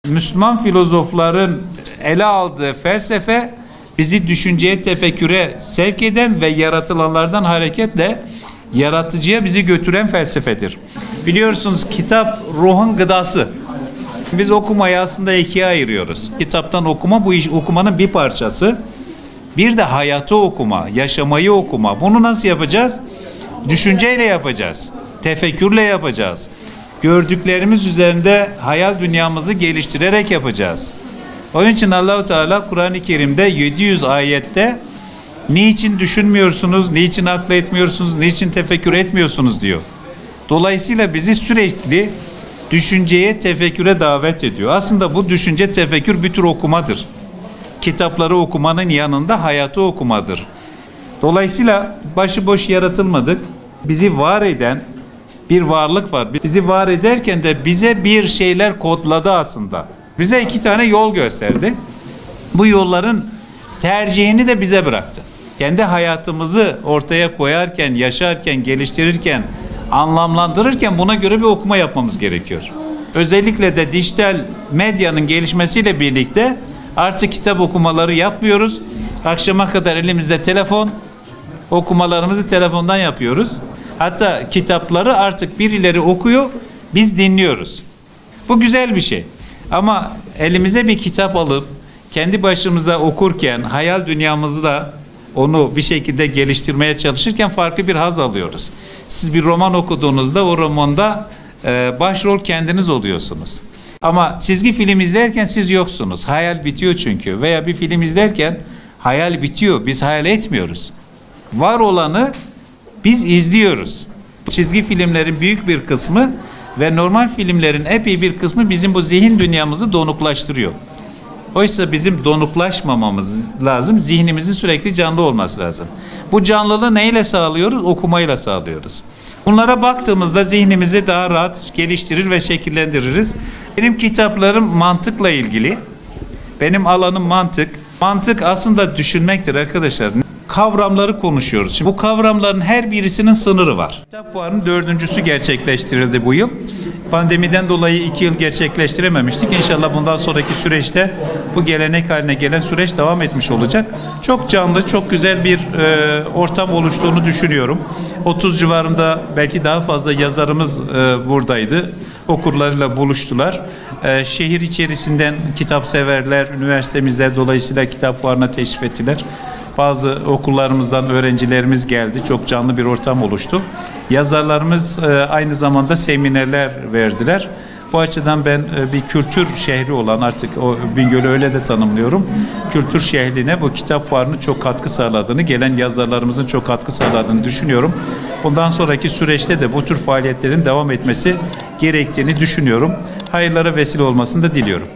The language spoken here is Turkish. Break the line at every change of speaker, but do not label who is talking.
Müslüman filozofların ele aldığı felsefe bizi düşünceye, tefekküre sevk eden ve yaratılanlardan hareketle yaratıcıya bizi götüren felsefedir. Biliyorsunuz kitap ruhun gıdası. Biz okumayı aslında ikiye ayırıyoruz. Kitaptan okuma bu iş okumanın bir parçası. Bir de hayatı okuma, yaşamayı okuma. Bunu nasıl yapacağız? Düşünceyle yapacağız. Tefekkürle yapacağız. Gördüklerimiz üzerinde hayal dünyamızı geliştirerek yapacağız. Onun için Allah-u Teala Kur'an-ı Kerim'de 700 ayette niçin düşünmüyorsunuz, niçin akıl etmiyorsunuz, niçin tefekkür etmiyorsunuz diyor. Dolayısıyla bizi sürekli düşünceye, tefekküre davet ediyor. Aslında bu düşünce, tefekkür bir tür okumadır. Kitapları okumanın yanında hayatı okumadır. Dolayısıyla başıboş yaratılmadık. Bizi var eden bir varlık var. Bizi var ederken de bize bir şeyler kodladı aslında. Bize 2 tane yol gösterdi. Bu yolların tercihini de bize bıraktı. Kendi hayatımızı ortaya koyarken, yaşarken, geliştirirken, anlamlandırırken buna göre bir okuma yapmamız gerekiyor. Özellikle de dijital medyanın gelişmesiyle birlikte artık kitap okumaları yapmıyoruz. Akşama kadar elimizde telefon, okumalarımızı telefondan yapıyoruz. Hatta kitapları artık birileri okuyor, biz dinliyoruz. Bu güzel bir şey. Ama elimize bir kitap alıp kendi başımıza okurken hayal dünyamızda onu bir şekilde geliştirmeye çalışırken farklı bir haz alıyoruz. Siz bir roman okuduğunuzda o romanda başrol kendiniz oluyorsunuz. Ama çizgi film izlerken siz yoksunuz. Hayal bitiyor çünkü. Veya bir film izlerken hayal bitiyor. Biz hayal etmiyoruz. Var olanı biz izliyoruz. Çizgi filmlerin büyük bir kısmı ve normal filmlerin epey bir kısmı bizim bu zihin dünyamızı donuklaştırıyor. Oysa bizim donuklaşmamamız lazım. Zihnimizin sürekli canlı olması lazım. Bu canlılığı neyle sağlıyoruz? Okumayla sağlıyoruz. Bunlara baktığımızda zihnimizi daha rahat geliştirir ve şekillendiririz. Benim kitaplarım mantıkla ilgili. Benim alanım mantık. Mantık aslında düşünmektir arkadaşlar. Kavramları konuşuyoruz. Şimdi bu kavramların her birisinin sınırı var. Kitap fuarının 4.'sü gerçekleştirildi bu yıl. Pandemiden dolayı 2 yıl gerçekleştirememiştik. İnşallah bundan sonraki süreçte bu gelenek haline gelen süreç devam etmiş olacak. Çok canlı, çok güzel bir ortam oluştuğunu düşünüyorum. 30 civarında belki daha fazla yazarımız buradaydı. Okurlarıyla buluştular. Şehir içerisinden kitap severler, üniversitemizde dolayısıyla kitap fuarına teşrif ettiler. Bazı okullarımızdan öğrencilerimiz geldi. Çok canlı bir ortam oluştu. Yazarlarımız aynı zamanda seminerler verdiler. Bu açıdan ben bir kültür şehri olan, artık o Bingöl'ü öyle de tanımlıyorum, kültür şehrine bu kitap fuarının çok katkı sağladığını, gelen yazarlarımızın çok katkı sağladığını düşünüyorum. Bundan sonraki süreçte de bu tür faaliyetlerin devam etmesi gerektiğini düşünüyorum. Hayırlara vesile olmasını da diliyorum.